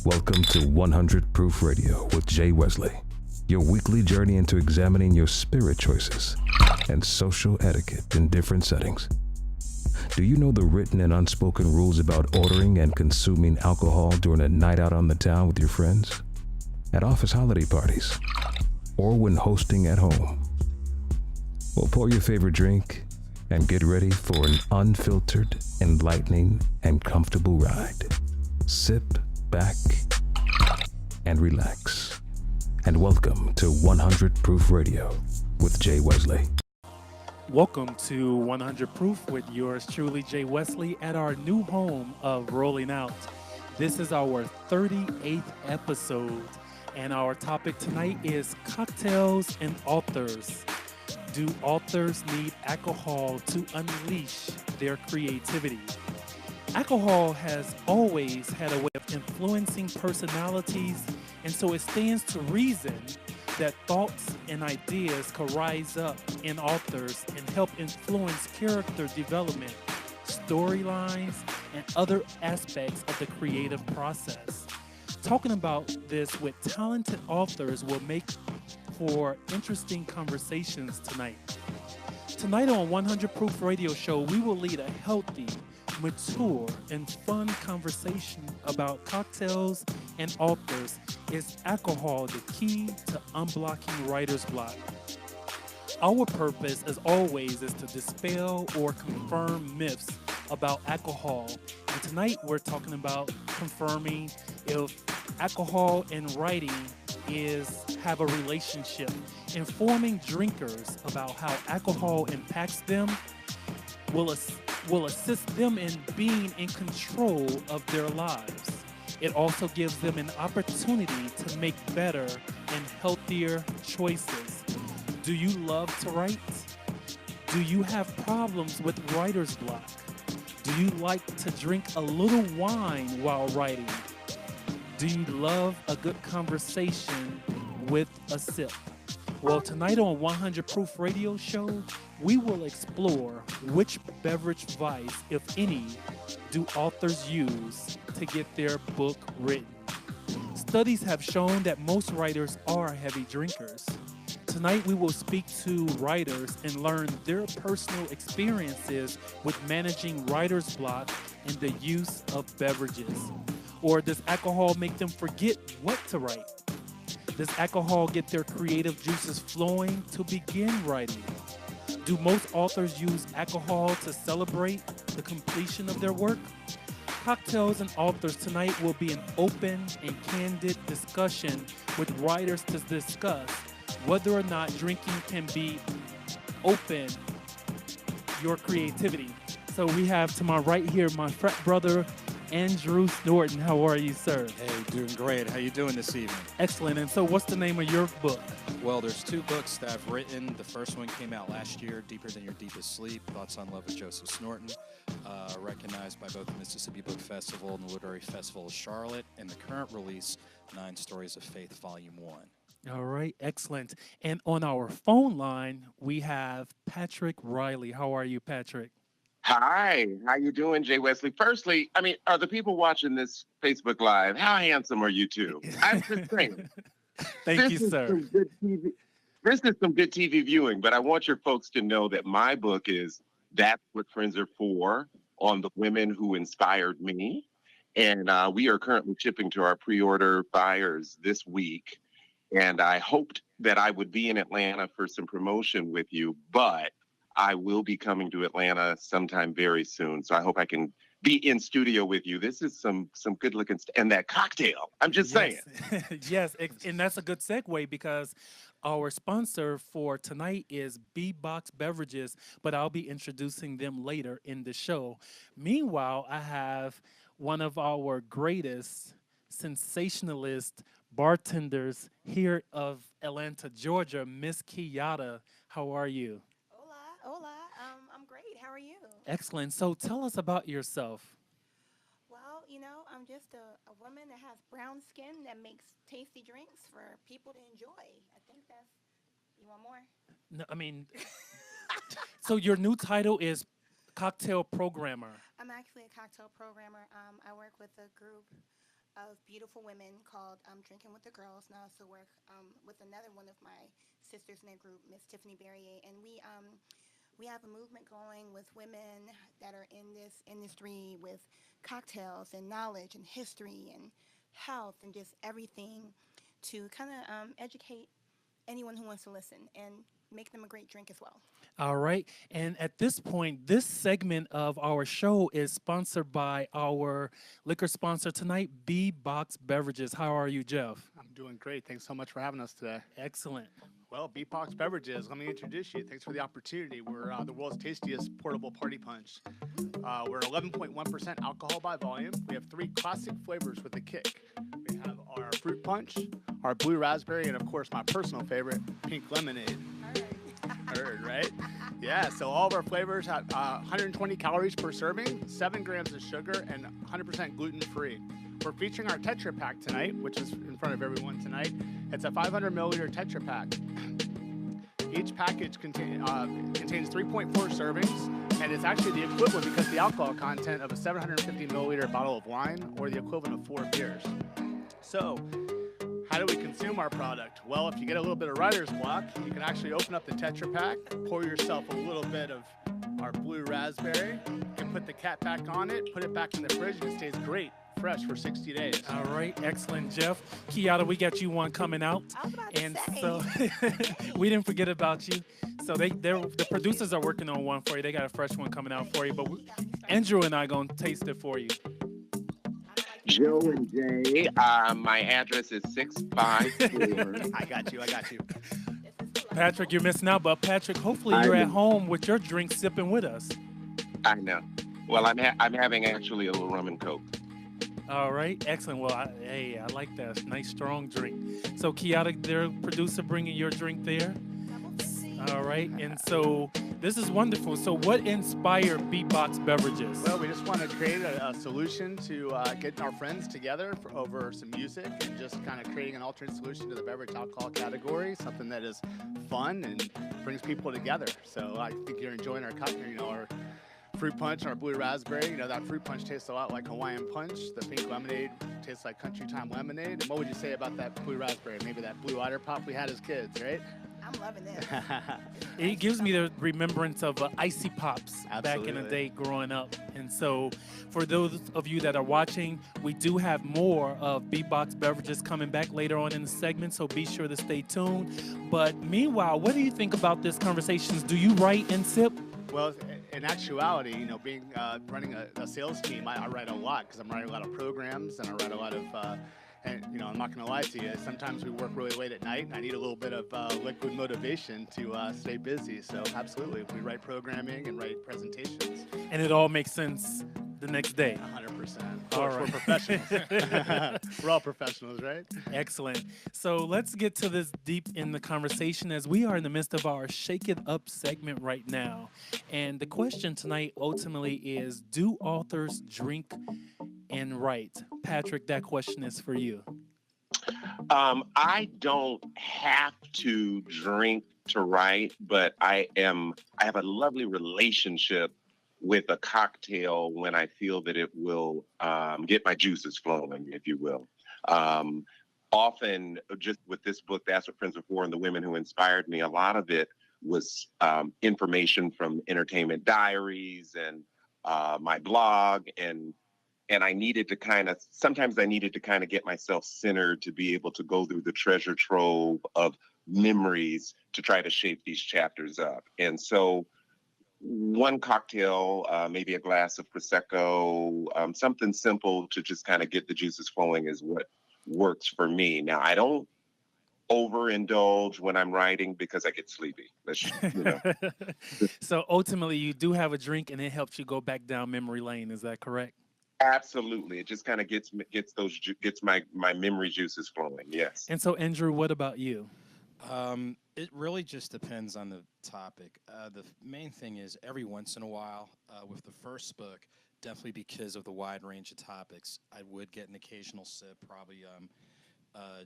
Welcome to 100 Proof Radio with Jay Wesley, your weekly journey into examining your spirit choices and social etiquette in different settings. Do you know the written and unspoken rules about ordering and consuming alcohol during a night out on the town with your friends, at office holiday parties, or when hosting at home? Well, pour your favorite drink and get ready for an unfiltered, enlightening, and comfortable ride. Sip back and relax. And welcome to 100 Proof Radio with Jay Wesley. Welcome to 100 Proof with yours truly, Jay Wesley, at our new home of Rolling Out. This is our 38th episode, and our topic tonight is cocktails and authors. Do authors need alcohol to unleash their creativity? Alcohol has always had a way of influencing personalities, and so it stands to reason that thoughts and ideas could rise up in authors and help influence character development, storylines, and other aspects of the creative process. Talking about this with talented authors will make for interesting conversations tonight. Tonight on 100 Proof Radio Show, we will lead a healthy, mature, and fun conversation about cocktails and authors. Is alcohol the key to unblocking writer's block? Our purpose, as always, is to dispel or confirm myths about alcohol. And tonight we're talking about confirming if alcohol and writing have a relationship, informing drinkers about how alcohol impacts them will assist them in being in control of their lives. It also gives them an opportunity to make better and healthier choices. Do you love to write? Do you have problems with writer's block? Do you like to drink a little wine while writing? Do you love a good conversation with a sip? Well, tonight on 100 Proof Radio Show, we will explore which beverage vice, if any, do authors use to get their book written. Studies have shown that most writers are heavy drinkers. Tonight, we will speak to writers and learn their personal experiences with managing writer's block and the use of beverages. Or does alcohol make them forget what to write? Does alcohol get their creative juices flowing to begin writing? Do most authors use alcohol to celebrate the completion of their work? Cocktails and Authors tonight will be an open and candid discussion with writers to discuss whether or not drinking can be open your creativity. So we have to my right here my frat brother, Andrew Snorton. How are you, sir? Hey, doing great. How you doing this evening? Excellent. And so what's the name of your book? Well, there's two books that I've written. The first one came out last year, Deeper Than Your Deepest Sleep, Thoughts on Love with Joseph Snorton, recognized by both the Mississippi Book Festival and the Literary Festival of Charlotte, and the current release, 9 Stories of Faith, Volume 1. All right, excellent. And on our phone line, we have Patrick Riley. How are you, Patrick? Hi, how you doing, Jay Wesley? Firstly, are the people watching this Facebook Live, how handsome are you two? I'm just saying. Thank you, sir. This is some good TV viewing, but I want your folks to know that my book is That's What Friends Are For, on the women who inspired me. And we are currently shipping to our pre-order buyers this week. And I hoped that I would be in Atlanta for some promotion with you, but I will be coming to Atlanta sometime very soon. So I hope I can be in studio with you. This is some good looking and that cocktail. I'm just saying. Yes, and that's a good segue because our sponsor for tonight is B-Box Beverages, but I'll be introducing them later in the show. Meanwhile, I have one of our greatest sensationalist bartenders here of Atlanta, Georgia, Miss Keyatta. How are you? Hola. I'm great. How are you? Excellent. So tell us about yourself. Well, I'm just a woman that has brown skin that makes tasty drinks for people to enjoy. I think that's. You want more? No, so your new title is cocktail programmer. I'm actually a cocktail programmer. I work with a group of beautiful women called Drinking with the Girls, and I also work with another one of my sisters in that group, Miss Tiffany Barrier, and we have a movement going with women that are in this industry with cocktails and knowledge and history and health and just everything to kind of educate anyone who wants to listen and make them a great drink as well. All right. And at this point, this segment of our show is sponsored by our liquor sponsor tonight, B Box Beverages. How are you, Jeff? I'm doing great. Thanks so much for having us today. Excellent. Well, Beatbox Beverages, let me introduce you. Thanks for the opportunity. We're the world's tastiest portable party punch. We're 11.1% alcohol by volume. We have 3 classic flavors with a kick. We have our fruit punch, our blue raspberry, and of course my personal favorite, pink lemonade. Heard, right? Yeah, so all of our flavors have 120 calories per serving, 7 grams of sugar, and 100% gluten-free. We're featuring our Tetra Pak tonight, which is in front of everyone tonight. It's a 500 milliliter Tetra Pak. Each package contains 3.4 servings, and it's actually the equivalent, because the alcohol content, of a 750 milliliter bottle of wine, or the equivalent of 4 beers. So, how do we consume our product? Well, if you get a little bit of writer's block, you can actually open up the Tetra Pak, pour yourself a little bit of our blue raspberry, you can put the cap back on it, put it back in the fridge, and it stays great, fresh for 60 days. All right. Excellent, Jeff. Keyatta, we got you one coming out. I was about to And say. so we didn't forget about you. So the producers are working on one for you. They got a fresh one coming out for you. But Andrew and I going to taste it for you. Joe and Jay, my address is 654. I got you. This is the Patrick, you're missing out. But Patrick, hopefully you're at home with your drink sipping with us. I know. Well, I'm having actually a little rum and coke. All right, excellent. Well, I like that. Nice, strong drink. So, Keyatta, their producer, bringing your drink there. All right, and so this is wonderful. So, what inspired Beatbox Beverages? Well, we just want to create a solution to getting our friends together over some music, and just kind of creating an alternate solution to the beverage alcohol category, something that is fun and brings people together. So I think you're enjoying our cocktail, our fruit punch, our blue raspberry. That fruit punch tastes a lot like Hawaiian punch. The pink lemonade tastes like country time lemonade. And what would you say about that blue raspberry? Maybe that blue otter pop we had as kids, right? I'm loving this. It gives me the remembrance of Icy Pops back in the Absolutely. day growing up. And so for those of you that are watching, we do have more of Beatbox Beverages coming back later on in the segment, so be sure to stay tuned. But meanwhile, what do you think about this conversations? Do you write and sip? Well, in actuality, being running a sales team, I write a lot, because I'm writing a lot of programs, and I write a lot of, and I'm not going to lie to you, sometimes we work really late at night, and I need a little bit of liquid motivation to stay busy. So absolutely, we write programming and write presentations. And it all makes sense the next day. 100%. All We're right. professionals. We're all professionals, right? Excellent. So let's get to this deep in the conversation, as we are in the midst of our Shake It Up segment right now. And the question tonight ultimately is, do authors drink and write? Patrick, that question is for you. I don't have to drink to write, but I have a lovely relationship with a cocktail when I feel that it will get my juices flowing, if you will. Often, just with this book, That's What Friends Are For, and the women who inspired me, a lot of it was information from Entertainment Diaries and my blog, and I needed to sometimes I needed to kind of get myself centered to be able to go through the treasure trove of memories to try to shape these chapters up. And so one cocktail, maybe a glass of Prosecco, something simple to just kind of get the juices flowing is what works for me. Now, I don't overindulge when I'm writing because I get sleepy. So ultimately, you do have a drink, and it helps you go back down memory lane. Is that correct? Absolutely. It just kind of gets my memory juices flowing. Yes. And so, Andrew, what about you? It really just depends on the topic. The main thing is, every once in a while, with the first book, definitely because of the wide range of topics, I would get an occasional sip, probably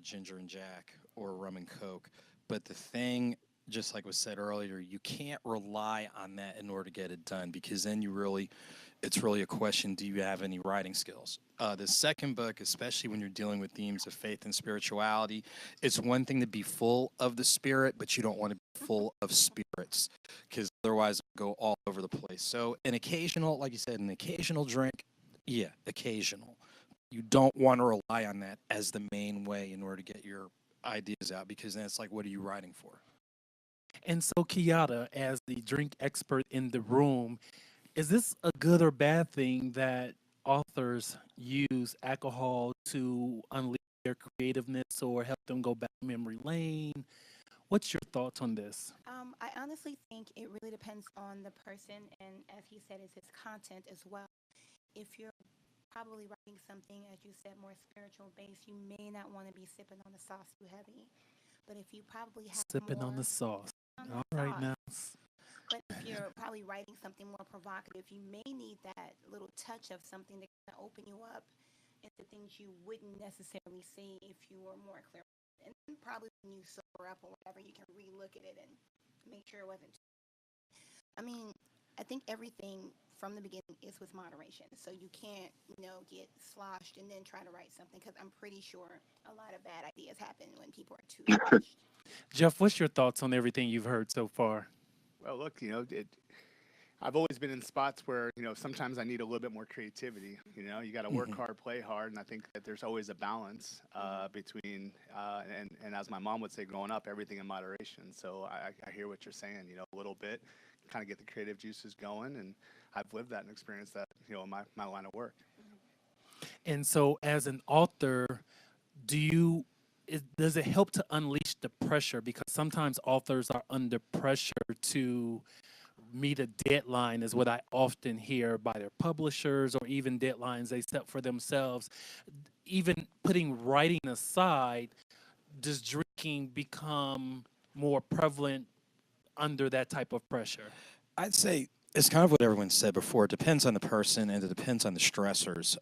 ginger and Jack or rum and Coke. But the thing just like was said earlier, you can't rely on that in order to get it done, because then it's really a question: do you have any writing skills? The second book, especially when you're dealing with themes of faith and spirituality, it's one thing to be full of the spirit, but you don't want to be full of spirits, because otherwise it'll go all over the place. So an occasional, like you said, an occasional drink, yeah, occasional. You don't want to rely on that as the main way in order to get your ideas out, because then it's like, what are you writing for? And so, Keyatta, as the drink expert in the room, is this a good or bad thing that authors use alcohol to unleash their creativeness or help them go back memory lane? What's your thoughts on this? I honestly think it really depends on the person, and as he said, it's his content as well. If you're probably writing something, as you said, more spiritual based, you may not want to be sipping on the sauce too heavy. But if you probably have Sipping on more the sauce. on All that right sauce, now. but if you're probably writing something more provocative, you may need that little touch of something to kind of open you up into things you wouldn't necessarily see if you were more clear. And then probably when you sober up or whatever, you can relook at it and make sure it wasn't. I mean, I think everything from the beginning is with moderation. So you can't, get sloshed and then try to write something because I'm pretty sure a lot of bad ideas happen when people are too sloshed. Jeff, what's your thoughts on everything you've heard so far? Well, look, I've always been in spots where, sometimes I need a little bit more creativity. You got to work hard, play hard, and I think that there's always a balance between, and as my mom would say growing up, everything in moderation. So I hear what you're saying, a little bit, kind of get the creative juices going, and I've lived that and experienced that, in my line of work. And so, as an author, do you does it help to unleash the pressure? Because sometimes authors are under pressure to meet a deadline, is what I often hear by their publishers, or even deadlines they set for themselves. Even putting writing aside, does drinking become more prevalent under that type of pressure? I'd say it's kind of what everyone said before. It depends on the person and it depends on the stressors.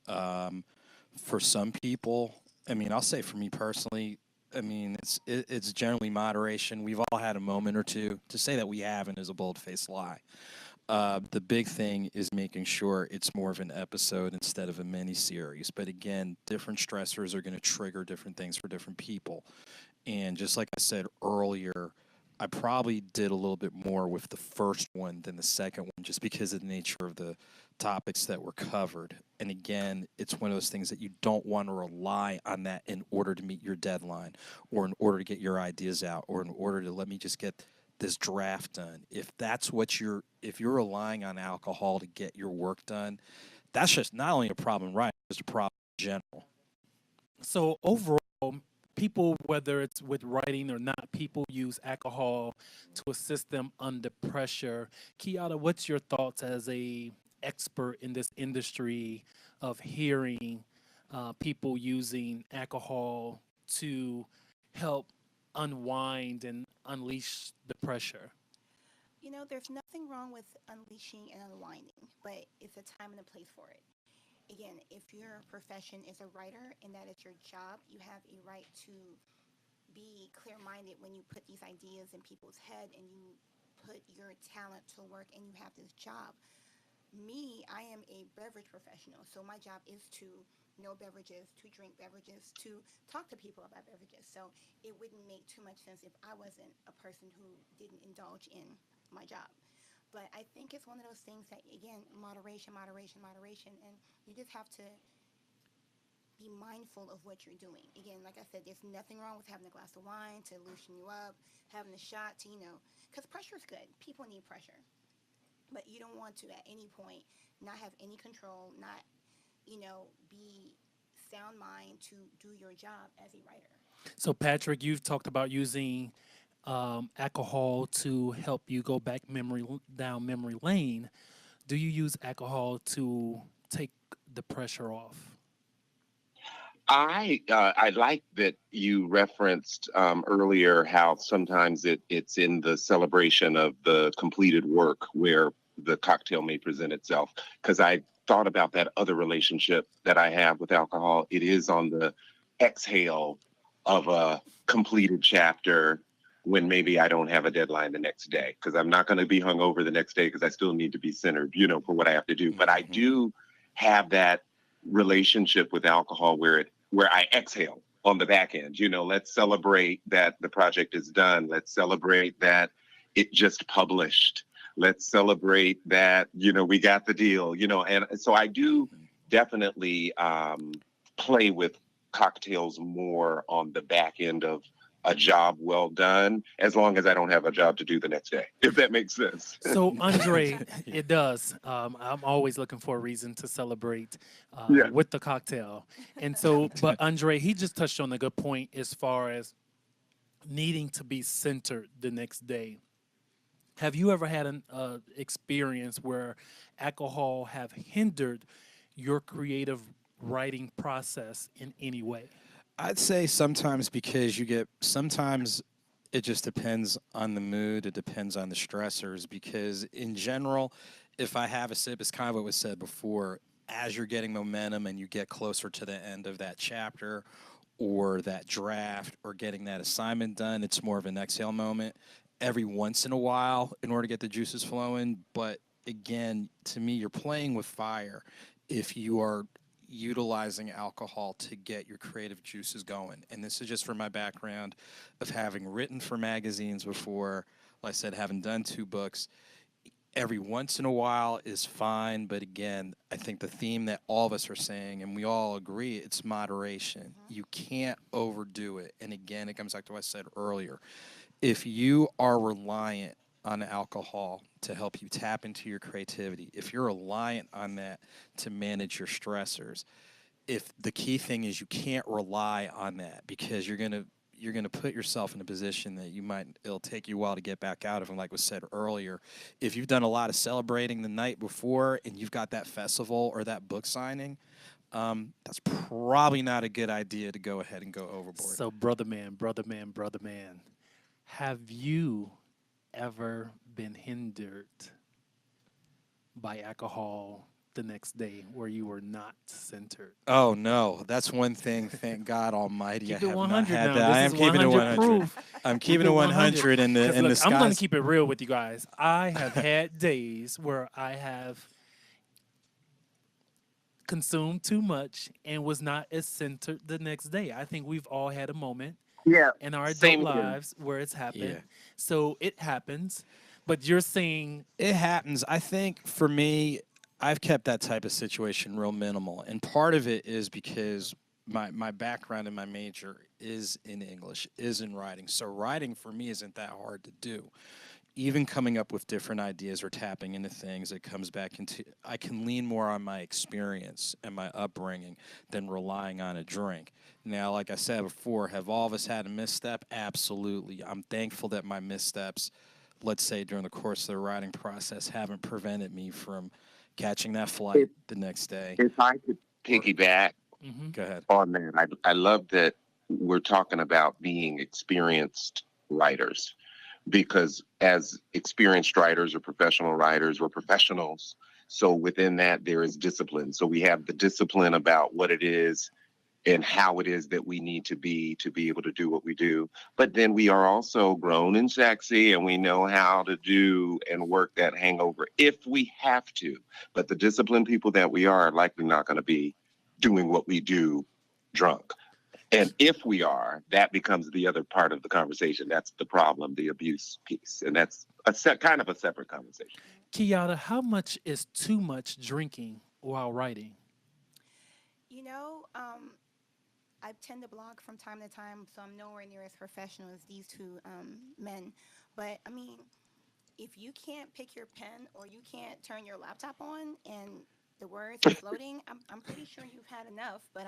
For some people, I mean, I'll say for me personally, I mean, it's generally moderation. We've all had a moment or two. To say that we haven't is a bold-faced lie. The big thing is making sure it's more of an episode instead of a mini series. But again, different stressors are going to trigger different things for different people. And just like I said earlier, I probably did a little bit more with the first one than the second one, just because of the nature of the topics that were covered. And again, it's one of those things that you don't want to rely on that in order to meet your deadline, or in order to get your ideas out, or in order to let me just get this draft done. If you're relying on alcohol to get your work done, that's just not only a problem, right? It's a problem in general. So overall, people, whether it's with writing or not, people use alcohol to assist them under pressure. Keyatta, what's your thoughts as a expert in this industry of hearing people using alcohol to help unwind and unleash the pressure? There's nothing wrong with unleashing and unwinding, but it's a time and a place for it. Again, if your profession is a writer and that is your job, you have a right to be clear-minded when you put these ideas in people's head and you put your talent to work and you have this job. Me, I am a beverage professional, so my job is to know beverages, to drink beverages, to talk to people about beverages. So it wouldn't make too much sense if I wasn't a person who didn't indulge in my job. But I think it's one of those things that, again, moderation, moderation, moderation, and you just have to be mindful of what you're doing. Again, like I said, there's nothing wrong with having a glass of wine to loosen you up, having a shot to, because pressure is good. People need pressure. But you don't want to, at any point, not have any control, not, be sound mind to do your job as a writer. So, Patrick, you've talked about using alcohol to help you go back down memory lane. Do you use alcohol to take the pressure off? I like that you referenced earlier how sometimes it's in the celebration of the completed work where the cocktail may present itself. Because I thought about that other relationship that I have with alcohol. It is on the exhale of a completed chapter when maybe I don't have a deadline the next day, because I'm not going to be hungover the next day because I still need to be centered, for what I have to do. But I do have that relationship with alcohol where I exhale on the back end. Let's celebrate that the project is done. Let's celebrate that it just published. Let's celebrate that, we got the deal, and so I do definitely play with cocktails more on the back end of a job well done, as long as I don't have a job to do the next day, if that makes sense. So, Andre, it does. I'm always looking for a reason to celebrate with the cocktail. And so, but Andre, he just touched on a good point as far as needing to be centered the next day. Have you ever had an experience where alcohol have hindered your creative writing process in any way? I'd say sometimes, because sometimes it just depends on the mood. It depends on the stressors, because in general, if I have a sip, it's kind of what was said before, as you're getting momentum and you get closer to the end of that chapter or that draft or getting that assignment done, it's more of an exhale moment every once in a while in order to get the juices flowing. But again, to me, you're playing with fire if you are utilizing alcohol to get your creative juices going. And this is just from my background of having written for magazines before, like I said, having done 2 books. Every once in a while is fine, but again, I think the theme that all of us are saying, and we all agree, it's moderation. You can't overdo it. And again, it comes back to what I said earlier. If you are reliant on alcohol to help you tap into your creativity, if you're reliant on that to manage your stressors, if the key thing is you can't rely on that, because you're gonna put yourself in a position that it'll take you a while to get back out of. And like was said earlier, if you've done a lot of celebrating the night before and you've got that festival or that book signing, that's probably not a good idea to go ahead and go overboard. So, brother man, have you ever been hindered by alcohol the next day where you were not centered? Oh no, that's one thing. Thank God Almighty, Keep I it have 100 not had now. that. This I is am keeping it 100 100. proof. I'm keeping it 100 in the 'Cause in look, the skies. I'm going to keep it real with you guys. I have had days where I have consumed too much and was not as centered the next day. I think we've all had a moment in our adult Same here. lives where it's happened. Yeah. So it happens. But you're saying It happens. I think for me, I've kept that type of situation real minimal. And part of it is because my background and my major is in English, is in writing. So writing for me isn't that hard to do. Even coming up with different ideas or tapping into things, it comes back into, I can lean more on my experience and my upbringing than relying on a drink. Now, like I said before, have all of us had a misstep? Absolutely. I'm thankful that my missteps, let's say during the course of the writing process, haven't prevented me from catching that flight the next day. If I could piggyback Go ahead. on that, I love that we're talking about being experienced writers, because as experienced writers or professional writers, we're professionals. So within that, there is discipline. So we have the discipline about what it is and how it is that we need to be able to do what we do. But then we are also grown and sexy, and we know how to do and work that hangover if we have to. But the disciplined people that we are likely not going to be doing what we do drunk. And if we are, that becomes the other part of the conversation. That's the problem, the abuse piece. And that's kind of a separate conversation. Keyatta, how much is too much drinking while writing? You know, I tend to blog from time to time, so I'm nowhere near as professional as these 2 men. But I mean, if you can't pick your pen or you can't turn your laptop on and the words are floating, I'm pretty sure you've had enough. But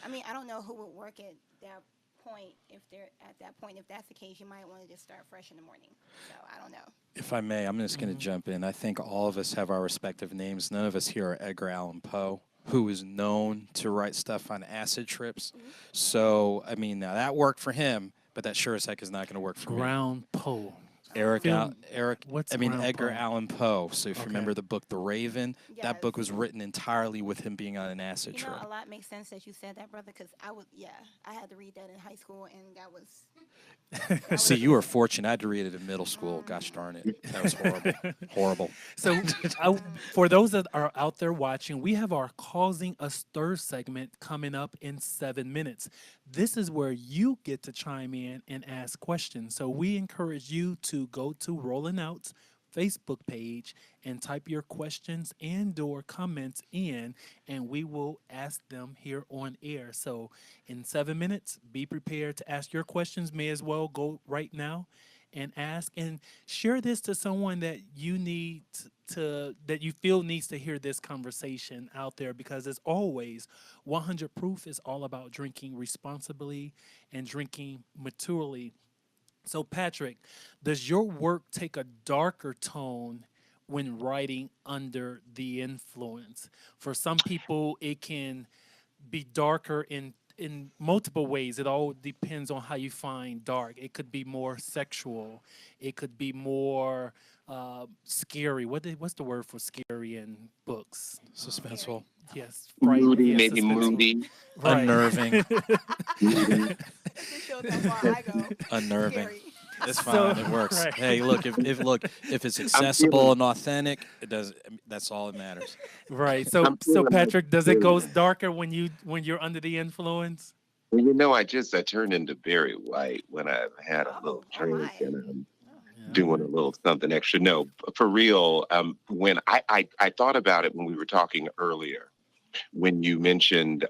I mean, I don't know who would work at that point. If they're at that point, if that's the case, you might want to just start fresh in the morning. So I don't know. If I may, I'm just going to jump in. I think all of us have our respective names. None of us here are Edgar Allan Poe, who is known to write stuff on acid trips. So, I mean, now that worked for him, but that sure as heck is not going to work for me. Ground pole. What's Edgar Poe? Allan Poe. So if you Okay. remember the book The Raven, Yes. that book was written entirely with him being on an acid You know, trip. a lot makes sense that you said that, brother, because I had to read that in high school, and that was See, you were fortunate. I had to read it in middle school. Gosh darn it. That was horrible. Horrible. So, for those that are out there watching, we have our Causing a Stir segment coming up in 7 minutes. This is where you get to chime in and ask questions. So, we encourage you to go to Rolling Out's Facebook page and type your questions and/or comments in, and we will ask them here on air. So, in 7 minutes, be prepared to ask your questions. May as well go right now and ask and share this to someone that you need that you feel needs to hear this conversation out there, because as always 100 proof is all about drinking responsibly and drinking maturely. So Patrick, does your work take a darker tone when writing under the influence? For some people it can be darker in multiple ways. It all depends on how you find dark. It could be more sexual. It could be more scary. What's the word for scary in books? Suspenseful. Yes, Moody, yes, maybe suspenseful. moody. Right. Unnerving. Moody. This shows how far I go. Unnerving. Scary. It's So- fine. It works. right. Hey, look, if it's accessible and authentic, it does. That's all that matters. Right. So I'm feeling like Patrick, does it go Barry. darker when you're under the influence? Well, you know, I turned into Barry White when I had a little Oh drink my. and I'm Yeah. doing a little something extra. No, for real. When I thought about it when we were talking earlier, when you mentioned,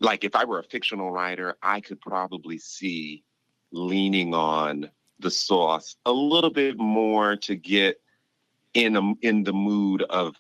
like if I were a fictional writer, I could probably see leaning on the sauce a little bit more to get in the mood of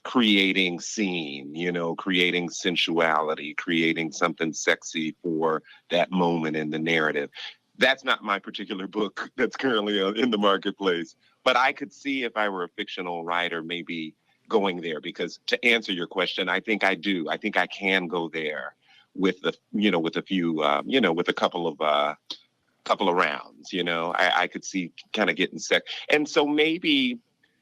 creating scene, creating sensuality, creating something sexy for that moment in the narrative. That's not my particular book that's currently in the marketplace, but I could see if I were a fictional writer, maybe going there. Because to answer your question, I think I do. I think I can go there with with a few, with a couple of rounds. I could see kind of getting sick. And so maybe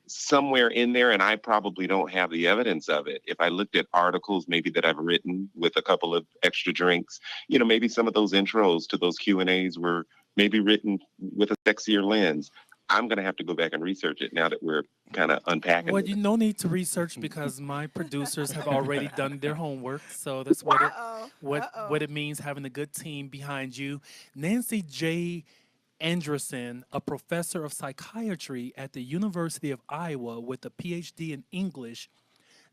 somewhere in there, and I probably don't have the evidence of it. If I looked at articles maybe that I've written with a couple of extra drinks, maybe some of those intros to those Q&As were maybe written with a sexier lens. I'm going to have to go back and research it now that we're kind of unpacking Well, it. you no need to research because my producers have already done their homework. So that's what Uh-oh. what it means having a good team behind you. Nancy J. Anderson, a professor of psychiatry at the University of Iowa with a PhD in English,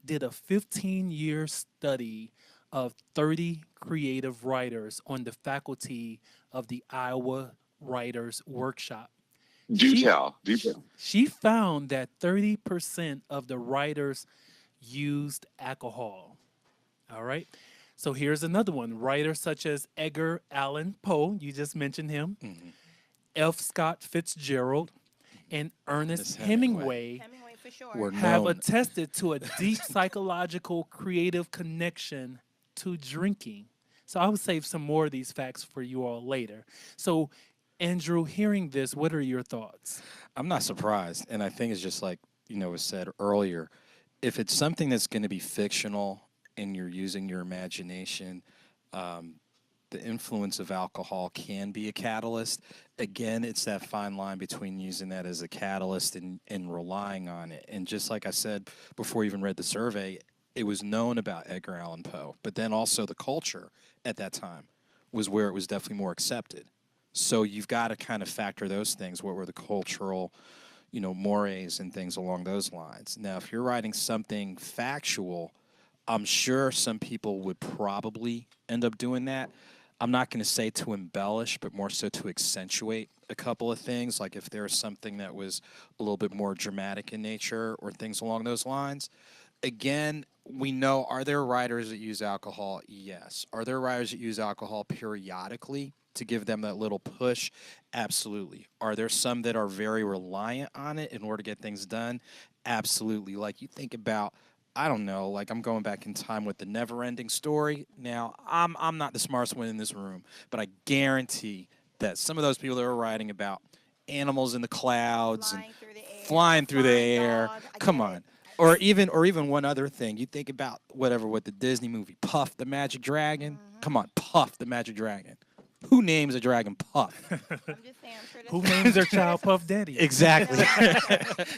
did a 15-year study of 30 creative writers on the faculty of the Iowa Writers Workshop. Do She tell. she found that 30% of the writers used alcohol. All right. So here's another one. Writers such as Edgar Allan Poe, you just mentioned him, F. Scott Fitzgerald, and Ernest Ernest Hemingway. Hemingway Hemingway for sure. Were have known. attested to a deep psychological creative connection to drinking. So I will save some more of these facts for you all later. So, Andrew, hearing this, what are your thoughts? I'm not surprised, and I think it's just like was said earlier. If it's something that's going to be fictional and you're using your imagination, the influence of alcohol can be a catalyst. Again, it's that fine line between using that as a catalyst and relying on it. And just like I said before you even read the survey, it was known about Edgar Allan Poe, but then also the culture at that time was where it was definitely more accepted. So you've got to kind of factor those things. What were the cultural, mores and things along those lines? Now, if you're writing something factual, I'm sure some people would probably end up doing that. I'm not going to say to embellish, but more so to accentuate a couple of things. Like if there's something that was a little bit more dramatic in nature or things along those lines. Again, we know, are there writers that use alcohol? Yes. Are there writers that use alcohol periodically to give them that little push? Absolutely. Are there some that are very reliant on it in order to get things done? Absolutely. Like you think about, I don't know, like I'm going back in time with the never-ending story. Now, I'm not the smartest one in this room, but I guarantee that some of those people that are writing about animals in the clouds and Flying through the air. flying through the flying air. dog. I Come get on. it. Or even one other thing. You think about whatever with the Disney movie Puff the Magic Dragon. Come on, Puff the Magic Dragon. Who names a dragon Puff? I'm just saying, I'm sure Who there's names their child Puff Daddy? Exactly. Here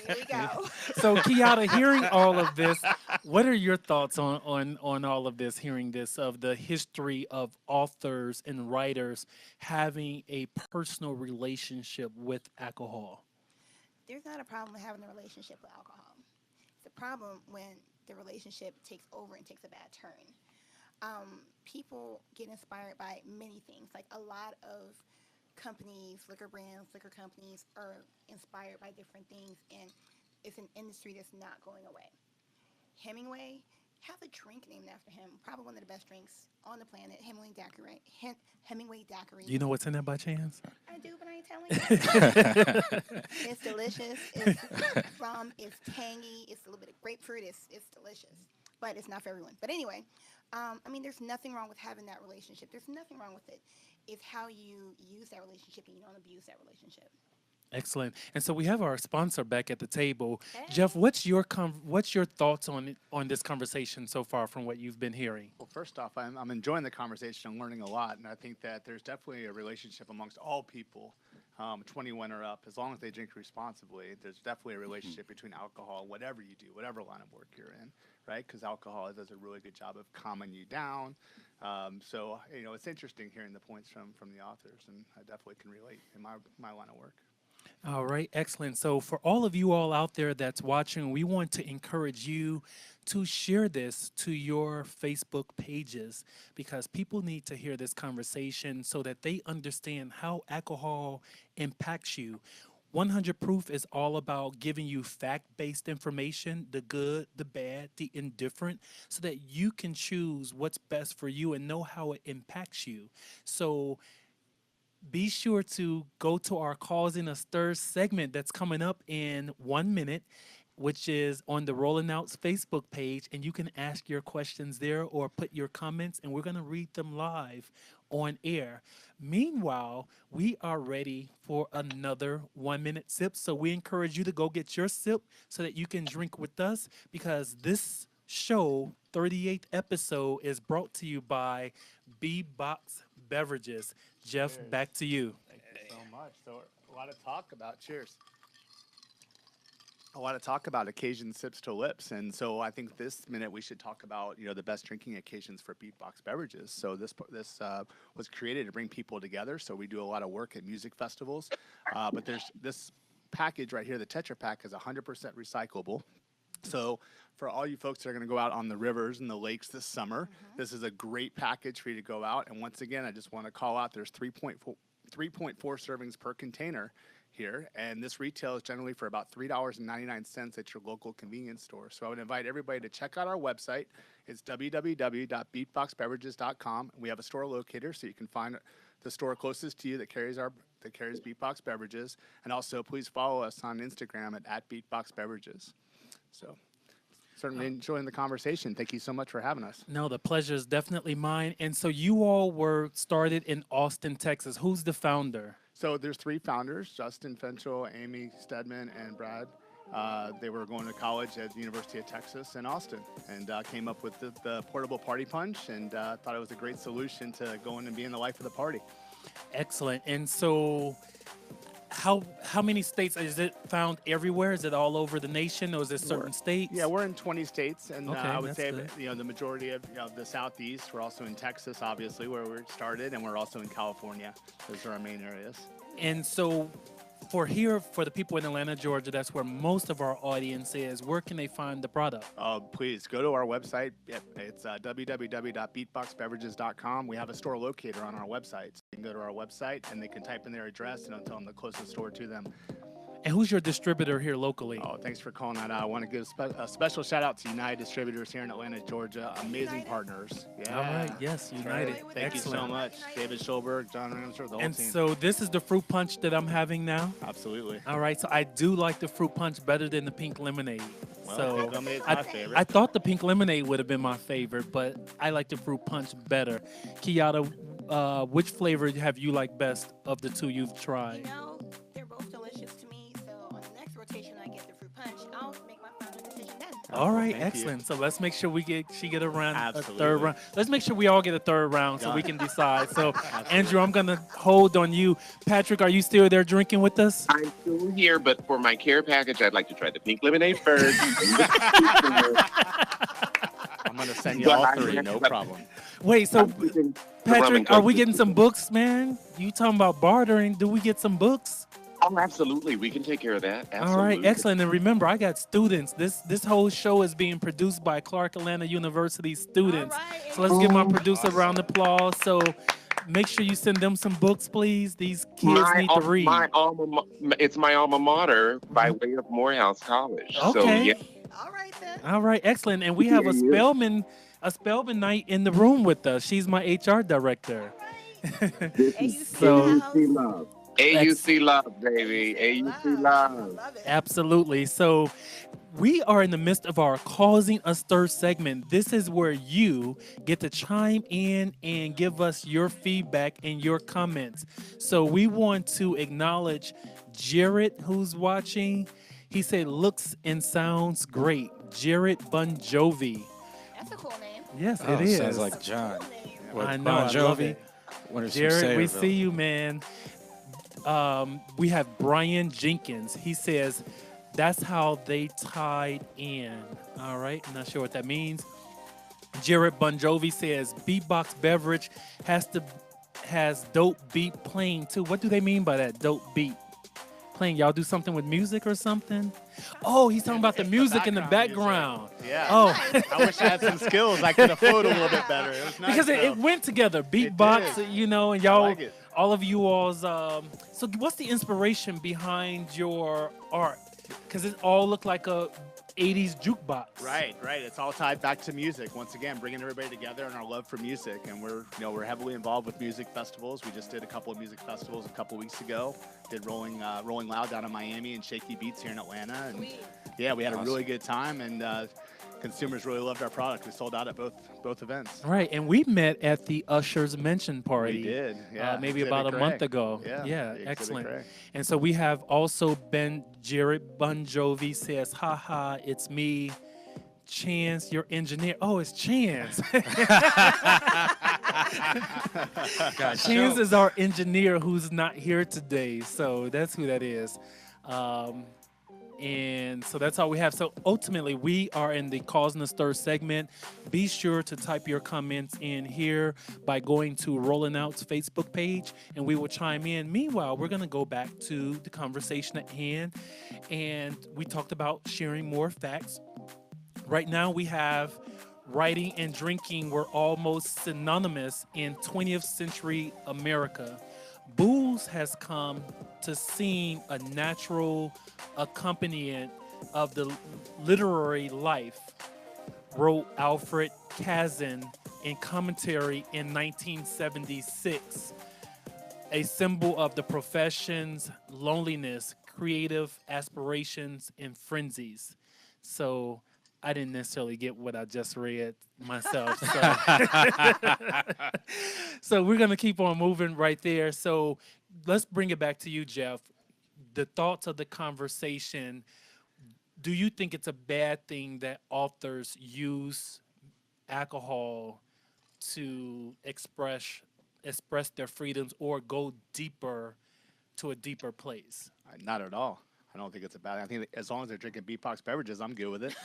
we go. So, Keyatta, hearing all of this, what are your thoughts on all of this, hearing this, of the history of authors and writers having a personal relationship with alcohol? There's not a problem with having a relationship with alcohol. It's a problem when the relationship takes over and takes a bad turn. People get inspired by many things. Like a lot of companies, liquor brands, liquor companies are inspired by different things, and it's an industry that's not going away. Hemingway, have a drink named after him. Probably one of the best drinks on the planet. Hemingway Daiquiri. Hemingway Daiquiri. You know what's in that by chance? I do, but I ain't telling you. It's delicious. It's rum. It's tangy. It's a little bit of grapefruit. It's delicious, but it's not for everyone. But anyway, I mean, there's nothing wrong with having that relationship. There's nothing wrong with it. It's how you use that relationship and you don't abuse that relationship. Excellent. And so we have our sponsor back at the table. Hey. Jeff, what's your thoughts on this conversation so far from what you've been hearing? Well, first off, I'm enjoying the conversation. I'm learning a lot, and I think that there's definitely a relationship amongst all people, 21 or up, as long as they drink responsibly. There's definitely a relationship between alcohol, whatever you do, whatever line of work you're in, right? Because alcohol does a really good job of calming you down. So, it's interesting hearing the points from the authors, and I definitely can relate in my line of work. All right, excellent. So for all of you all out there that's watching, we want to encourage you to share this to your Facebook pages, because people need to hear this conversation so that they understand how alcohol impacts you. 100 Proof is all about giving you fact-based information, the good, the bad, the indifferent, so that you can choose what's best for you and know how it impacts you. So be sure to go to our Causing a Stir segment that's coming up in 1 minute, which is on the Rolling Out's Facebook page, and you can ask your questions there or put your comments, and we're going to read them live on air. Meanwhile, we are ready for another 1 minute sip, so we encourage you to go get your sip so that you can drink with us, because this show, 38th episode, is brought to you by B-Box Beverages. Jeff, Cheers. back to you. Thank you so much. So a lot of talk about cheers. A lot of talk about occasion sips to lips, and so I think this minute we should talk about the best drinking occasions for Beatbox Beverages. So this was created to bring people together. So we do a lot of work at music festivals, but there's this package right here. The Tetra Pak is 100% recyclable. So for all you folks that are going to go out on the rivers and the lakes this summer, this is a great package for you to go out. And once again, I just want to call out, there's 3.4 servings per container here. And this retails generally for about $3.99 at your local convenience store. So I would invite everybody to check out our website. It's www.beatboxbeverages.com. We have a store locator, so you can find the store closest to you that carries Beatbox Beverages. And also, please follow us on Instagram at @BeatboxBeverages. So certainly enjoying the conversation. Thank you so much for having us. No, the pleasure is definitely mine. And so you all were started in Austin, Texas. Who's the founder? So there's 3 founders, Justin Fenchel, Amy Stedman, and Brad. They were going to college at the University of Texas in Austin, and came up with the portable party punch, and thought it was a great solution to go in and be in the life of the party. Excellent. And so how many states is it found everywhere? Is it all over the nation, or is it certain states? Yeah, we're in 20 states, and Okay, I would that's say good. the majority of the Southeast. We're also in Texas, obviously, where we started, and we're also in California. Those are our main areas. And so for the people in Atlanta, Georgia, that's where most of our audience is. Where can they find the product? Please go to our website. It's www.beatboxbeverages.com. We have a store locator on our website. So you can go to our website and they can type in their address, and it'll tell them the closest store to them. And who's your distributor here locally? Oh, thanks for calling that out. I want to give a special shout out to United Distributors here in Atlanta, Georgia. Amazing United? partners. Yeah. All right, yes, That's United. right. Thank you so Excellent. much. David Schulberg, John Ramsey, the whole And team. so this is the fruit punch that I'm having now. Absolutely. All right, so I do like the fruit punch better than the pink lemonade. Well, So pink lemonade's my favorite. I thought the pink lemonade would have been my favorite, but I like the fruit punch better. Keyatta, which flavor have you liked best of the two you've tried? They're both delicious. All right, Thank you. excellent. So let's make sure she get a round, a third Absolutely. round. Let's make sure we all get a third round so we Done. can decide. So, Andrew, I'm gonna hold on you. Patrick, are you still there drinking with us? I'm still here, but for my care package, I'd like to try the pink lemonade first. I'm gonna send you all three, no problem. Wait, so I'm keeping the rum Patrick, and are coke we getting some system. books, man? You talking about bartering? Do we get some books? Oh, absolutely. We can take care of that. Absolutely. All right, excellent. And remember, I got students. This whole show is being produced by Clark Atlanta University students. All right. So let's give my producer a round of applause. So make sure you send them some books, please. These kids need to read. It's my alma mater by way of Morehouse College. So, Okay. yeah. All right then. All right, excellent. And we have a Spelman Knight in the room with us. She's my HR director. So- AUC love. AUC love, baby. AUC love. Love it. Absolutely. So we are in the midst of our Causing a Stir segment. This is where you get to chime in and give us your feedback and your comments. So we want to acknowledge Jared, who's watching. He said, looks and sounds great. Jared Bon Jovi. That's a cool name. Yes, Oh, it is. sounds like John. Cool name. With I know, Bon I love Jovi. it. Winners from Jared, we Sayreville. see you, man. We have Brian Jenkins. He says, that's how they tied in. All right, not sure what that means. Jared Bon Jovi says, beatbox beverage has dope beat playing too. What do they mean by that, dope beat playing? Y'all do something with music or something? Oh, he's talking about the music in the background. Yeah. Oh, I wish I had some skills. I could have flowed a little bit better. It was nice, because it though. went together. Beatbox, did. you know, and I y'all, like it. all of you all's. So, what's the inspiration behind your art? Because it all looked like a 80s jukebox. Right. It's all tied back to music. Once again, bringing everybody together and our love for music. And we're heavily involved with music festivals. We just did a couple of music festivals a couple weeks ago. Did Rolling Loud down in Miami and Shaky Beats here in Atlanta. And Sweet. yeah, we had a Awesome. really good time. And consumers really loved our product. We sold out at both events. Right, and we met at the Usher's Mention Party. We did. Yeah. Maybe Exhibit about a month Craig. ago. Yeah. Yeah, Exhibit excellent. Craig. And so we have also Jared Bon Jovi says, haha, it's me, Chance, your engineer. Oh, it's Chance. Chance is our engineer who's not here today. So that's who that is. And so that's all we have. So ultimately, we are in the Cause and the Stir segment. Be sure to type your comments in here by going to Rolling Out's Facebook page, and we will chime in. Meanwhile, we're going to go back to the conversation at hand, and we talked about sharing more facts. Right now, we have writing and drinking were almost synonymous in 20th century America. Booze has come to seem a natural accompaniment of the literary life, wrote Alfred Kazin in commentary in 1976, a symbol of the profession's loneliness, creative aspirations, and frenzies. So I didn't necessarily get what I just read myself. So we're going to keep on moving right there. So let's bring it back to you, Jeff. The thoughts of the conversation. Do you think it's a bad thing that authors use alcohol to express their freedoms or go deeper to a deeper place? Not at all. I don't think it's a bad thing. I think that as long as they're drinking beatbox beverages, I'm good with it.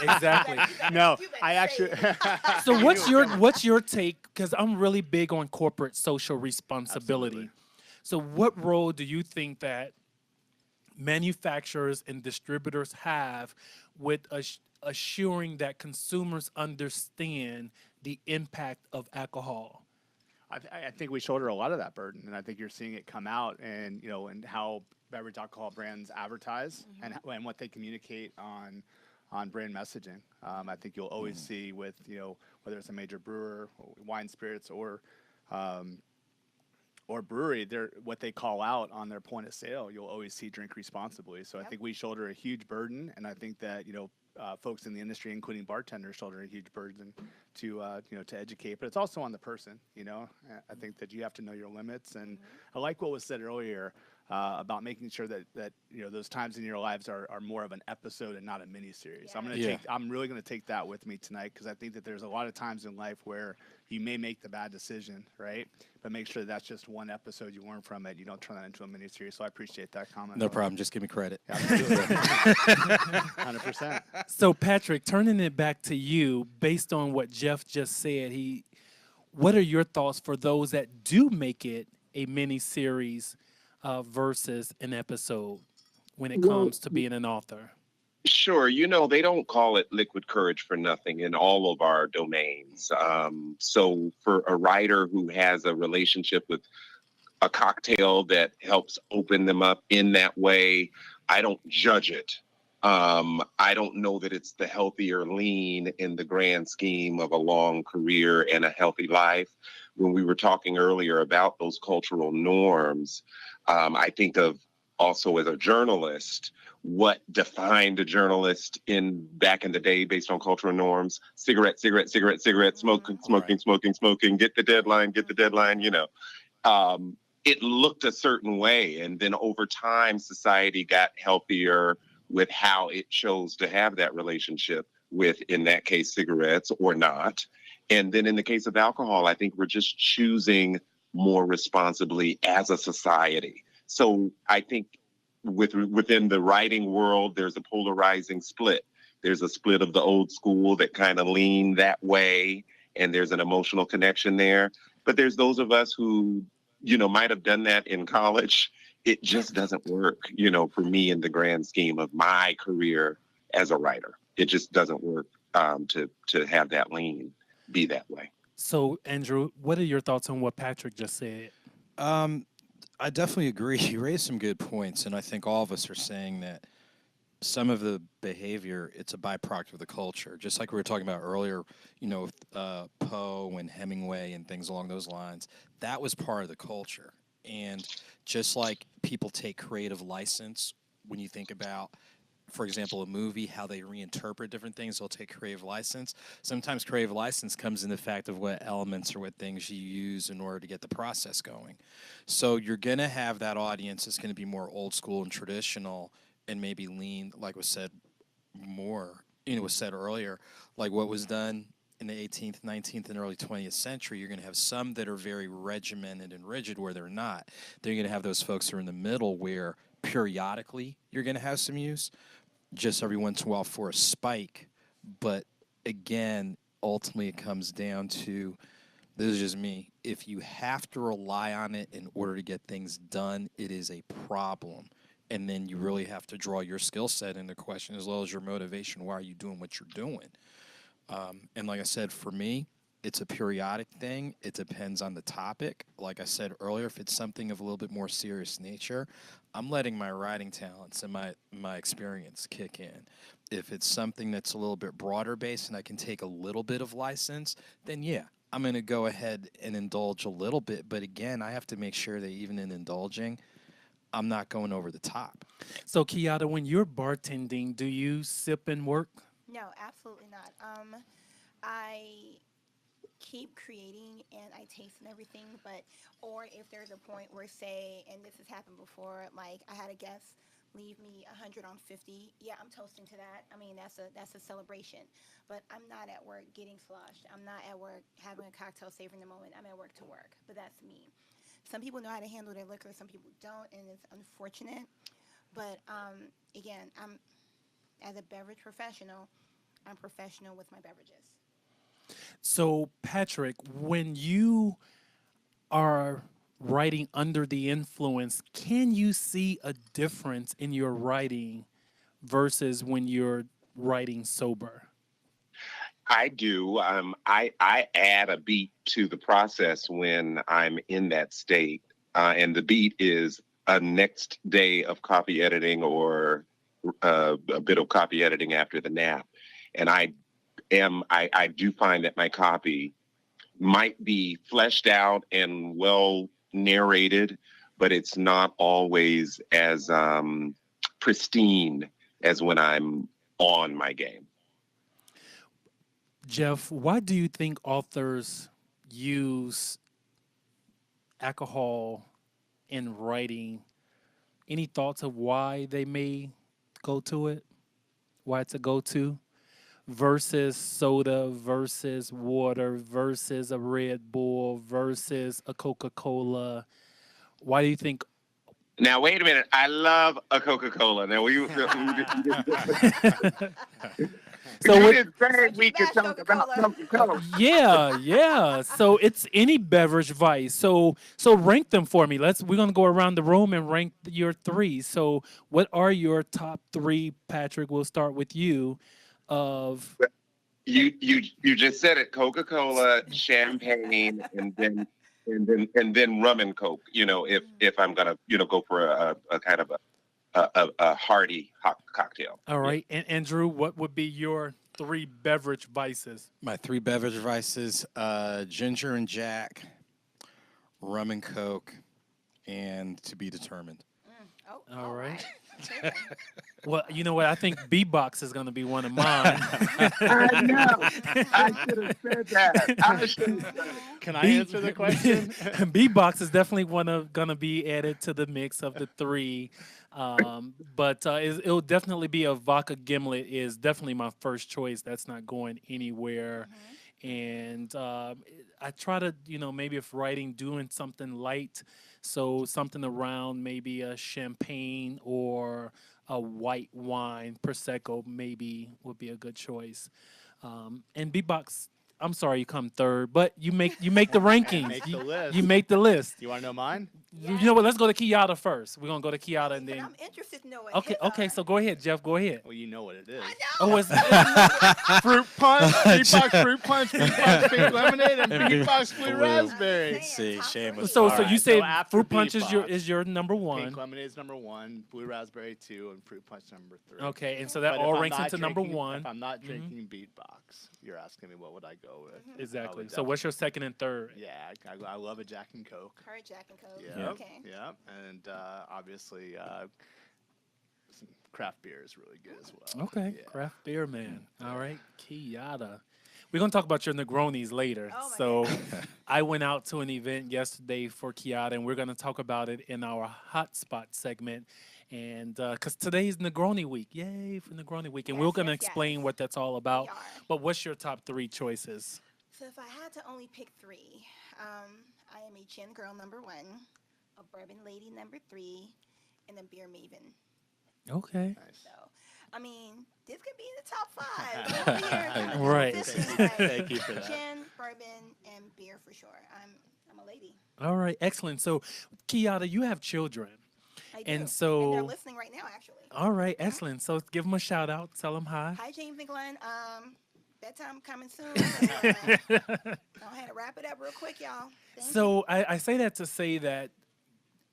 Exactly. No, You better I say actually. it. So what's your take? Because I'm really big on corporate social responsibility. Absolutely. So what role do you think that manufacturers and distributors have with assuring that consumers understand the impact of alcohol? I think we shoulder a lot of that burden, and I think you're seeing it come out, and and how beverage alcohol brands advertise and what they communicate on brand messaging. I think you'll always see with whether it's a major brewer, or wine, spirits, or brewery, what they call out on their point of sale, you'll always see drink responsibly. So I think we shoulder a huge burden, and I think that folks in the industry, including bartenders, shoulder a huge burden to to educate. But it's also on the person. I think that you have to know your limits. And I like what was said earlier about making sure that those times in your lives are more of an episode and not a mini series. Yeah. I'm really gonna take that with me tonight, because I think that there's a lot of times in life where you may make the bad decision, right? But make sure that's just one episode you learn from it. You don't turn that into a mini series. So I appreciate that comment. No problem. Just give me credit. Absolutely. 100%. So, Patrick, turning it back to you, based on what Jeff just said, what are your thoughts for those that do make it a mini series versus an episode when it comes to being an author? Sure. They don't call it liquid courage for nothing in all of our domains. So for a writer who has a relationship with a cocktail that helps open them up in that way, I don't judge it. I don't know that it's the healthier lean in the grand scheme of a long career and a healthy life. When we were talking earlier about those cultural norms, I think of also as a journalist, what defined a journalist back in the day based on cultural norms: cigarette, smoking, get the deadline, it looked a certain way. And then over time, society got healthier with how it chose to have that relationship with, in that case, cigarettes or not. And then in the case of alcohol, I think we're just choosing more responsibly as a society. So I think within the writing world, there's a polarizing split. There's a split of the old school that kind of lean that way, and there's an emotional connection there. But there's those of us who, might have done that in college. It just doesn't work, for me in the grand scheme of my career as a writer. It just doesn't work to have that lean be that way. So, Andrew, what are your thoughts on what Patrick just said? I definitely agree. You raised some good points, and I think all of us are saying that some of the behavior, it's a byproduct of the culture. Just like we were talking about earlier, with Poe and Hemingway and things along those lines, that was part of the culture. And just like people take creative license when you think about, for example, a movie, how they reinterpret different things, they'll take creative license. Sometimes creative license comes in the fact of what elements or what things you use in order to get the process going. So you're going to have that audience that's going to be more old school and traditional and maybe lean, like was said more, was said earlier, like what was done in the 18th, 19th, and early 20th century. You're going to have some that are very regimented and rigid where they're not. Then you're going to have those folks who are in the middle where periodically you're going to have some use, just every once in a while for a spike. But again, ultimately it comes down to, this is just me, if you have to rely on it in order to get things done, it is a problem. And then you really have to draw your skill set into question as well as your motivation. Why are you doing what you're doing? And like I said, for me, it's a periodic thing. It depends on the topic. Like I said earlier, if it's something of a little bit more serious nature, I'm letting my writing talents and my experience kick in. If it's something that's a little bit broader based and I can take a little bit of license, then yeah, I'm going to go ahead and indulge a little bit. But again, I have to make sure that even in indulging, I'm not going over the top. So, Keyatta, when you're bartending, do you sip and work? No, absolutely not. I keep creating and I taste and everything, or if there's a point where, say, and this has happened before, like I had a guest leave me 100 on 50. Yeah, I'm toasting to that. I mean, that's a celebration. But I'm not at work getting sloshed. I'm not at work having a cocktail savoring the moment. I'm at work to work. But that's me. Some people know how to handle their liquor. Some people don't, and it's unfortunate. But again, as a beverage professional, I'm professional with my beverages. So, Patrick, when you are writing under the influence, can you see a difference in your writing versus when you're writing sober? I do. I add a beat to the process when I'm in that state, and the beat is a next day of copy editing or a bit of copy editing after the nap, and I do find that my copy might be fleshed out and well narrated, but it's not always as pristine as when I'm on my game. Jeff, why do you think authors use alcohol in writing Any thoughts of why they may go to it? Why it's a go-to versus soda versus water versus a Red Bull versus a Coca-Cola? Why do you think? Now, wait a minute. I love a Coca-Cola. Now, we So you what? didn't say But we you could mashed talk about Coca-Cola. Coca-Cola. Yeah. So it's any beverage vice. So rank them for me. We're gonna go around the room and rank your three. So what are your top three, Patrick? We'll start with you. Of You just said it. Coca-Cola, champagne, and then rum and Coke. If I'm gonna go for a kind of a hearty hot cocktail. all right, and Andrew, what would be your three beverage vices? My three beverage vices: ginger and Jack, rum and Coke, and to be determined. Oh, All right. Okay. Well, you know what? I think B-Box is going to be one of mine. I know. I should have said that. I should have said it. Can I answer the question? B-Box is definitely going to be added to the mix of the three. But it'll definitely be a vodka gimlet is definitely my first choice. That's not going anywhere. And I try to, maybe if writing, doing something light. So something around maybe a champagne or a white wine, Prosecco maybe would be a good choice. And B-Box, I'm sorry you come third, but you make the rankings. Make the list. You make the list. You want to know mine? You know what? Let's go to Keyatta first. We're gonna go to Keyatta and But then. I'm interested to know what Okay, his okay. are. So go ahead, Jeff. Go ahead. Well, you know what it is. I know. Oh, it's Fruit punch, beatbox fruit punch, beatbox pink lemonade, and beatbox blue Blue. raspberry. I'm just saying, See, top shameless. three. so you Alright, say so after fruit punch Beatbox, is your number one. Pink lemonade's number 1, blue raspberry 2, and fruit punch number 3. Okay, and so that But all if I'm ranks not into number drinking- one. If I'm not drinking beatbox, you're asking me what would I go with? I Exactly. would So what's your second and third? Yeah, I love a Jack and Coke. Her Jack and Coke. Yeah, Okay. yeah, and obviously some craft beer is really good as well. Okay, Yeah. craft beer man. All right, Keyatta. We're gonna talk about your Negronis later. Oh my So I went out to an event yesterday for Keyatta, and we're gonna talk about it in our hotspot segment. And because today's Negroni week, yay for Negroni week, and we're Yes, gonna yes, explain yes. what that's all about. We are. But what's your top three choices? So if I had to only pick three, I am a gin girl number 1, a bourbon lady number 3, and a beer maven. Okay. Nice. So, I mean, this could be in the top 5. Over here, kind of Right. consistent, like Thank you for that. Gin, bourbon, and beer for sure. I'm a lady. All right. Excellent. So, Keyatta, you have children. I do. And and so- they're listening right now, actually. All right. Excellent. So give them a shout out. Tell them hi. Hi, James and Glenn. Bedtime coming soon. Go ahead and wrap it up real quick, y'all. Thank you. So I say that to say that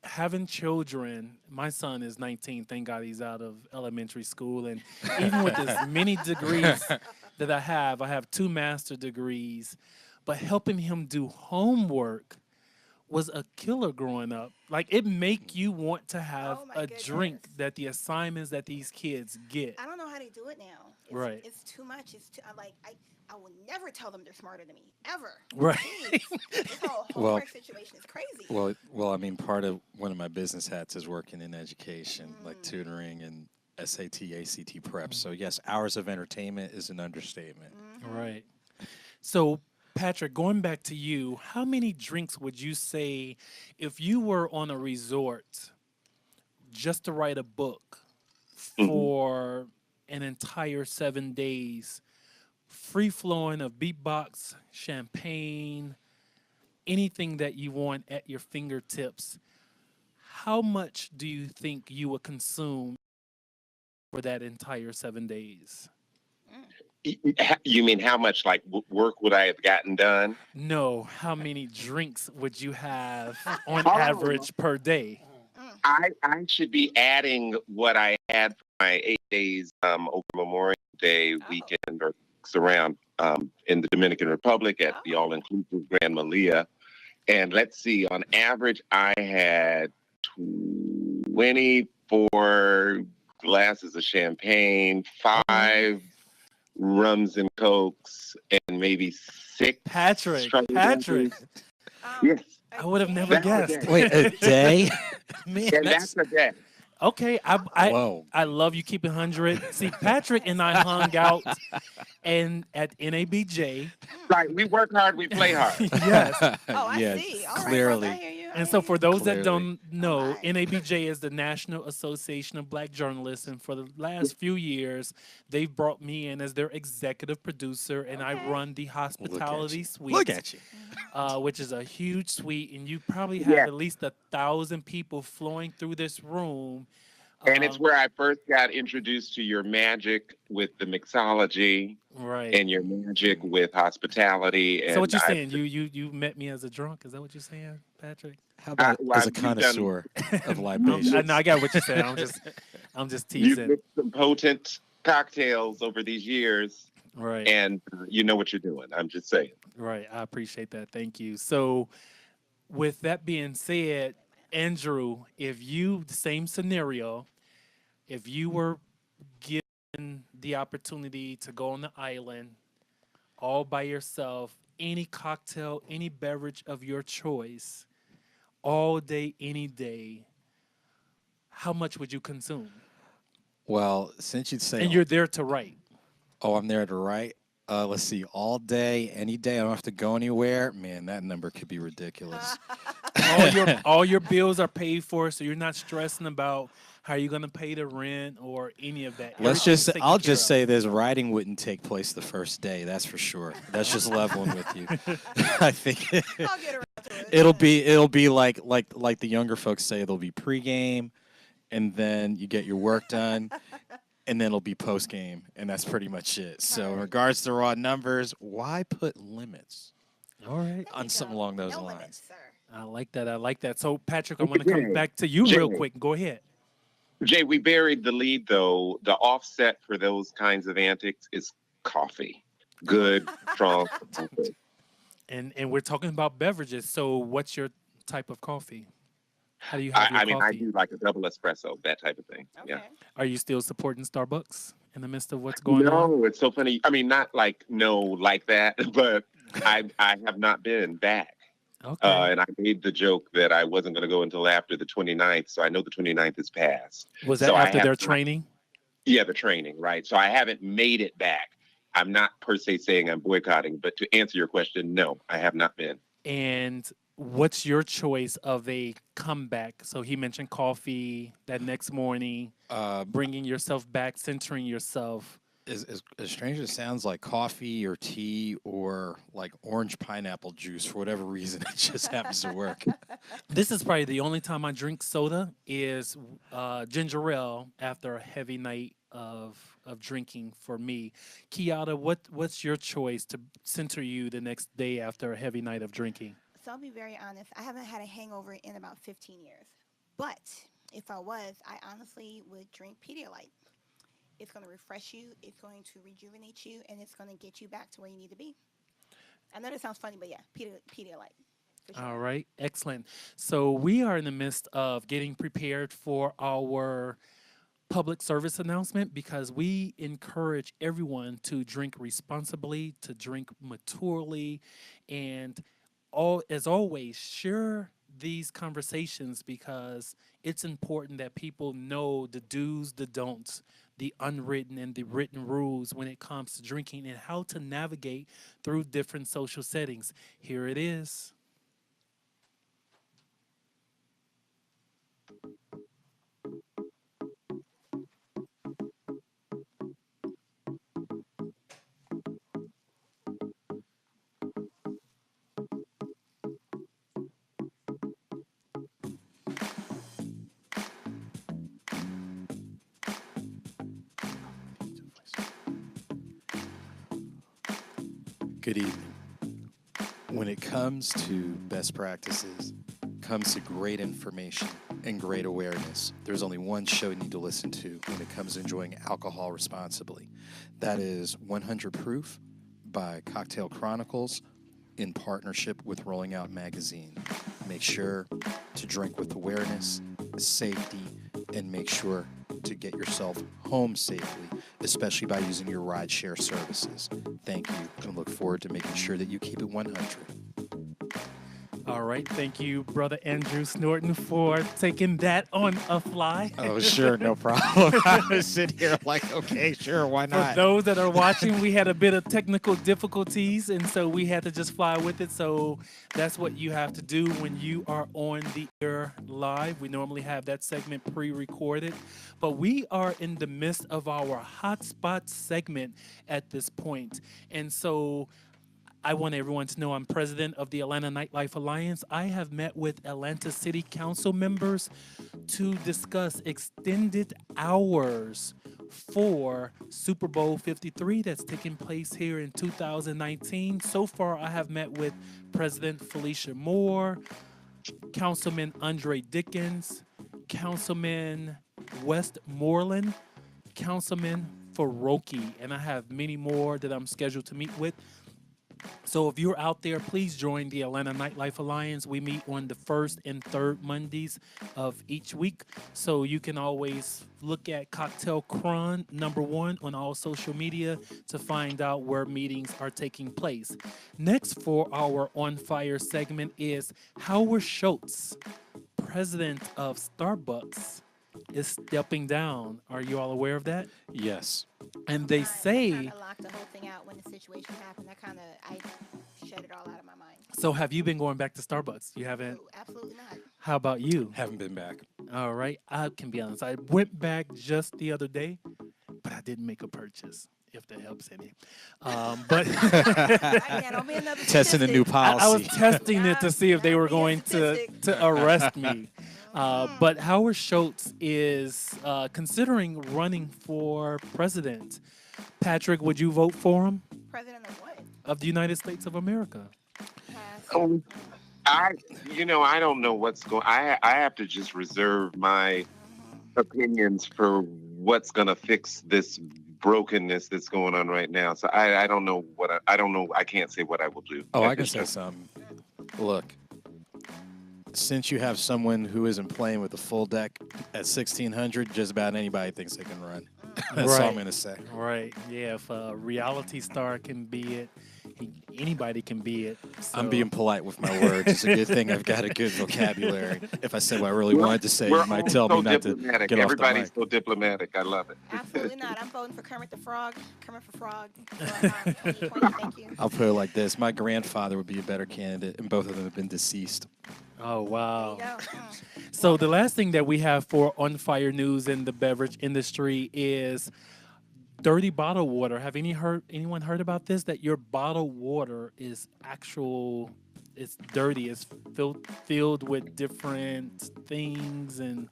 having children, my son is 19. Thank God he's out of elementary school. And even with as many degrees that I have 2 master degrees, but helping him do homework was a killer growing up. Like it make you want to have Oh, my a drink goodness. that the assignments that these kids get. I don't know how they do it now. It's, Right. It's too much. It's too. I will never tell them they're smarter than me ever. Right. Jeez. This whole Well- homework situation is crazy. Well, I mean, part of one of my business hats is working in education, like tutoring and SAT, ACT prep. So yes, hours of entertainment is an understatement. Right. So, Patrick, going back to you, how many drinks would you say if you were on a resort just to write a book for an entire 7 days, free flowing of beatbox, champagne, anything that you want at your fingertips? How much do you think you would consume for that entire 7 days? You mean how much work would I have gotten done? No, how many drinks would you have on Oh. average per day? I should be adding what I had for my 8 days over Memorial Day weekend or around in the Dominican Republic at the all-inclusive Grand Malia. And let's see, on average, I had 24 glasses of champagne, 5 rums and cokes, and maybe 6 Patrick, strawberries. I would have never That's guessed. okay. Wait, a day? Man, And that's a day. Okay, Whoa. I love you keeping 100. See, Patrick and I hung out and at NABJ. Right. We work hard, we play hard. Yes. Oh, I Yeah, see. All right, folks, I clearly. hear you. I And so, hear for you. those that Clearly. don't know, my. NABJ is the National Association of Black Journalists. And for the last few years, they've brought me in as their executive producer, and I Okay. run the Look at hospitality you. suite. Look at you. Which is a huge suite, and you probably have Yeah. at least 1,000 people flowing through this room. And it's Um, where I first got introduced to your magic with the mixology right. and your magic with hospitality. So what And you saying? You met me as a drunk? Is that what you're saying, Patrick? How about well, as a you've done- connoisseur of I libations? know I got what you're saying. I'm just you've teasing. mixed some potent cocktails over these years, Right. and you know what you're doing. I'm just saying. Right. I appreciate that. Thank you. So, with that being said, Andrew, the same scenario, if you were given the opportunity to go on the island all by yourself, any cocktail, any beverage of your choice, all day, any day, how much would you consume? Well, since you'd say, And you're there to write. oh, I'm there to write. Let's see, all day, any day. I don't have to go anywhere. Man, that number could be ridiculous. All your bills are paid for, so you're not stressing about how you're gonna pay the rent or any of that. I'll just say this: writing wouldn't take place the first day. That's for sure. That's just leveling with you. I think I'll get around to it. it'll be like the younger folks say. It'll be pregame, and then you get your work done, and then it'll be postgame, and that's pretty much it. So, in Alright. regards to raw numbers, why put limits All right, on something along those no lines? limits, sir. I like that. I like that. So, Patrick, I want to come Okay. back to you real Jay. quick. Go ahead. Jay, we buried the lead though. The offset for those kinds of antics is coffee. Good, strong coffee. And we're talking about beverages. So, what's your type of coffee? How do you have your I mean, I coffee? do like a double espresso, that type of thing. Okay. Yeah. Are you still supporting Starbucks in the midst of what's going on? No, it's so funny. I mean, not like no like that, but I have not been back. Okay. And I made the joke that I wasn't going to go until after the 29th. So I know the 29th is passed. Was that so I after have their not- training? Yeah, the training, right? So I haven't made it back. I'm not per se saying I'm boycotting, but to answer your question, no, I have not been. And what's your choice of a comeback? So he mentioned coffee that next morning, bringing yourself back, centering yourself. As strange as it sounds, like coffee or tea or like orange pineapple juice, for whatever reason, it just happens to work. This is probably the only time I drink soda is ginger ale after a heavy night of drinking for me. Keyatta, what's your choice to center you the next day after a heavy night of drinking? So I'll be very honest. I haven't had a hangover in about 15 years. But if I was, I honestly would drink Pedialyte. It's going to refresh you, it's going to rejuvenate you, and it's going to get you back to where you need to be. I know that sounds funny, but yeah, Pedialyte. For sure. All right, excellent. So we are in the midst of getting prepared for our public service announcement because we encourage everyone to drink responsibly, to drink maturely, and as always, share these conversations because it's important that people know the do's, the don'ts, the unwritten and the written rules when it comes to drinking and how to navigate through different social settings. Here it is. Good evening. When it comes to best practices, comes to great information and great awareness, there's only one show you need to listen to when it comes to enjoying alcohol responsibly. That is 100 Proof by Cocktail Chronicles in partnership with Rolling Out Magazine. Make sure to drink with awareness, safety, and make sure to get yourself home safely, especially by using your rideshare services. Thank you, and look forward to making sure that you keep it 100. All right. Thank you, Brother Andrew Snorton, for taking that on a fly. Oh, sure, no problem. I was sitting here like, okay, sure, why For not? those that are watching, we had a bit of technical difficulties, and so we had to just fly with it. So that's what you have to do when you are on the air live. We normally have that segment pre-recorded, but we are in the midst of our hotspot segment at this point. And so I want everyone to know I'm president of the Atlanta Nightlife Alliance. I have met with Atlanta City Council members to discuss extended hours for Super Bowl 53 that's taking place here in 2019. So far, I have met with President Felicia Moore, Councilman Andre Dickens, Councilman Westmoreland, Councilman Faroki, and I have many more that I'm scheduled to meet with. So if you're out there, please join the Atlanta Nightlife Alliance. We meet on the first and third Mondays of each week. So you can always look at Cocktail Cron #1 on all social media to find out where meetings are taking place. Next for our On Fire segment is Howard Schultz, president of Starbucks, is stepping down. Are you all aware of that? Yes. And they I say... kind of locked the whole thing out when the situation happened. I shut it all out of my mind. So have you been going back to Starbucks? You haven't? No, absolutely not. How about you? Haven't been back. All right. I can be honest. I went back just the other day, but I didn't make a purchase, if that helps any. But Right, don't be another Testing a new statistic. policy. I was testing it to see if they Not were be a going statistic. to arrest me. But Howard Schultz is considering running for president. Patrick, would you vote for him? President of what? Of the United States of America. Pass. Oh, I don't know what's going. I have to just reserve my opinions for what's gonna fix this brokenness that's going on right now. So I don't know I don't know. I can't say what I will do. Oh, at I can this say time. something. Look, since you have someone who isn't playing with the full deck at 1600, just about anybody thinks they can run. That's all I'm Right. going to say. Right. Yeah. If a reality star can be it, anybody can be it. I'm So- being polite with my words. It's a good thing I've got a good vocabulary. If I said what I really We're- wanted to say, We're you might all tell so me not to diplomatic. get off the Everybody's mic. so diplomatic. I love it. Absolutely not. I'm voting for Kermit the Frog. Kermit for Frog. For, 2020. Thank you. I'll put it like this. My grandfather would be a better candidate, and both of them have been deceased. Oh, wow. There you go. So the last thing that we have for On Fire News in the beverage industry is dirty bottled water. Have anyone heard about this? That your bottled water is it's dirty. It's filled with different things, and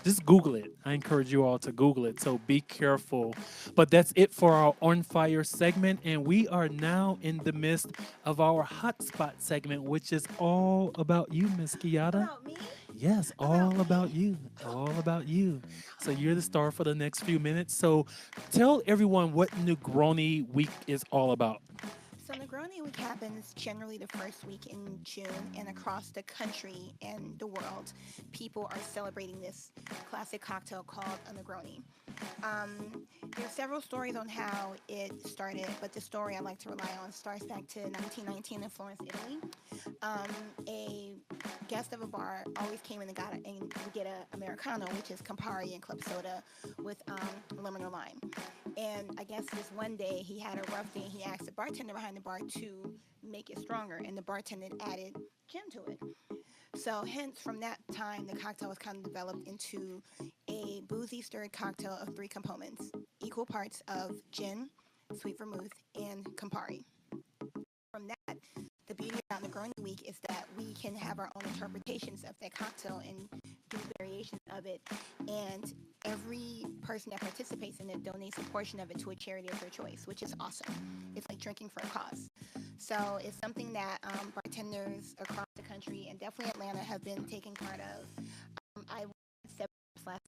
just Google it. I encourage you all to Google it. So be careful. But that's it for our On Fire segment, and we are now in the midst of our Hotspot segment, which is all about you, Miss Keyatta. About me? Yes, all about you. All about you. So you're the star for the next few minutes. So tell everyone what Negroni Week is all about. So Negroni Week happens generally the first week in June, and across the country and the world, people are celebrating this classic cocktail called a Negroni. There are several stories on how it started, but the story I like to rely on starts back to 1919 in Florence, Italy. A guest of a bar always came in and would get a Americano, which is Campari and club soda with lemon or lime. And I guess this one day he had a rough day and he asked the bartender behind the bar to make it stronger, and the bartender added gin to it. So hence from that time the cocktail was kind of developed into a boozy stirred cocktail of 3 components, equal parts of gin, sweet vermouth, and Campari. From that, the beauty about Negroni Week is that we can have our own interpretations of that cocktail and do variations of it, and every person that participates in it donates a portion of it to a charity of their choice, which is awesome. It's like drinking for a cause. So it's something that bartenders across the country and definitely Atlanta have been taking part of. I went 7 last